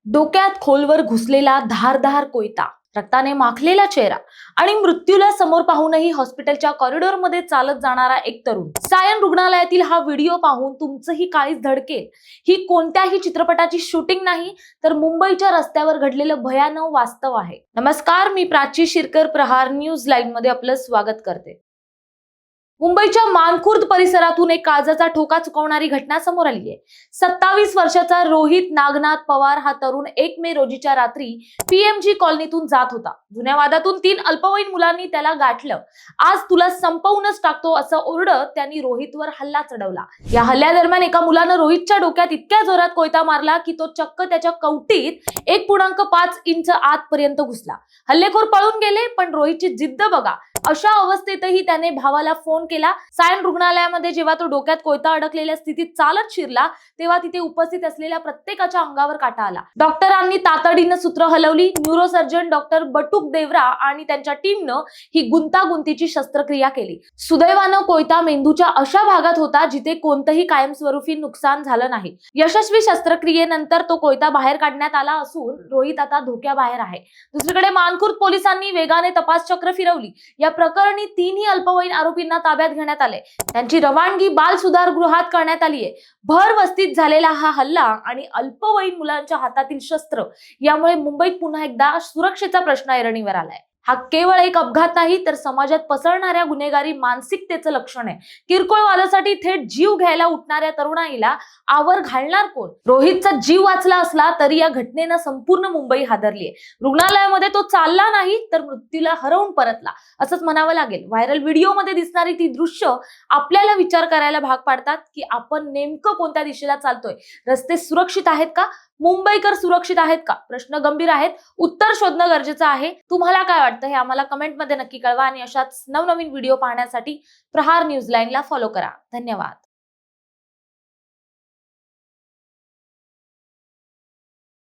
डोक्यात खोलवर घुसलेला धारदार कोयता, रक्ताने माखलेला चेहरा आणि मृत्यूला समोर पाहूनही हॉस्पिटलच्या कॉरिडॉरमध्ये चालत जाणारा एक तरुण. सायन रुग्णालयातील हा व्हिडिओ पाहून तुमचंही काळीज धडकेल. ही कोणत्याही चित्रपटाची शूटिंग नाही, तर मुंबईच्या रस्त्यावर घडलेलं भयानक वास्तव आहे. नमस्कार, मी प्राची शिरकर, प्रहार न्यूज लाईव्ह मध्ये आपलं स्वागत करते. मुंबईच्या मानखुर्द परिसरातून एक काळजाचा ठोका चुकवणारी घटना समोर आली आहे. 27 वर्षाचा रोहित नागनाथ पवार हा तरुण 1 मे रोजीच्या रात्री पीएमजी कॉलनीतून जात होता. जुन्या वादातून 3 अल्पवयीन मुलांनी त्याला गाठलं. आज तुला संपवूनच टाकतो असं ओरडत त्यांनी रोहितवर हल्ला चढवला. या हल्ल्यादरम्यान एका मुलानं रोहितच्या डोक्यात इतक्या जोरात कोयता मारला की तो चक्क त्याच्या कवटीत 1.5 इंच आतपर्यंत घुसला. हल्लेखोर पळून गेले, पण रोहितची जिद्द बघा. अशा अवस्थेतही त्याने भावाला फोन केला. सायन रुग्णालयामध्ये जेव्हा तो डोक्यात कोयता अडकलेल्या स्थितीत चालत शिरला, तेव्हा तिथे उपस्थित असलेल्या प्रत्येकाच्या अंगावर काटा आला. डॉक्टरांनी तातडीनं सूत्र हलवली. न्यूरोसर्जन डॉक्टर बटुक देवरा आणि त्यांच्या टीमनं ही गुंतागुंतीची शस्त्रक्रिया केली. सुदैवानं कोयता मेंदूच्या अशा भागात होता जिथे कोणतंही कायमस्वरूपी नुकसान झालं नाही. यशस्वी शस्त्रक्रियेनंतर तो कोयता बाहेर काढण्यात आला असून रोहित आता धोक्याबाहेर आहे. दुसरीकडे मानखुर्द पोलिसांनी वेगाने तपास चक्र फिरवली. या प्रकरणी 3ही अल्पवयीन आरोपींना ताब्यात घेण्यात आले. त्यांची रवानगी बाल सुधारगृहात करण्यात आली आहे. भर वस्तीत झालेला हा हल्ला आणि अल्पवयीन मुलांच्या हातातील शस्त्र यामुळे मुंबईत पुन्हा एकदा सुरक्षेचा प्रश्न ऐरणीवर आलाय. हा केवळ एक अपघात नाही, तर समाजात पसरणाऱ्या गुन्हेगारी मानसिकतेचं लक्षण आहे. किरकोळ वादासाठी थेट जीव घ्यायला उठणाऱ्या तरुणाईला आवर घालणार कोण? रोहितचा जीव वाचला असला तरी या घटनेनं संपूर्ण मुंबई हादरलीय. रुग्णालयामध्ये तो चालला नाही, तर मृत्यूला हरवून परतला असंच म्हणावं लागेल. व्हायरल व्हिडिओमध्ये दिसणारी ती दृश्य आपल्याला विचार करायला भाग पाडतात की आपण नेमकं कोणत्या दिशेला चालतोय. रस्ते सुरक्षित आहेत का? मुंबईकर सुरक्षित आहेत का? प्रश्न गंभीर आहेत. उत्तर शोधणं गरजेचं आहे. तुम्हाला काय वाटतं हे आम्हाला कमेंटमध्ये नक्की कळवा आणि अशाच नवनवीन व्हिडिओ पाहण्यासाठी प्रहार न्यूज लाईनला फॉलो करा. धन्यवाद.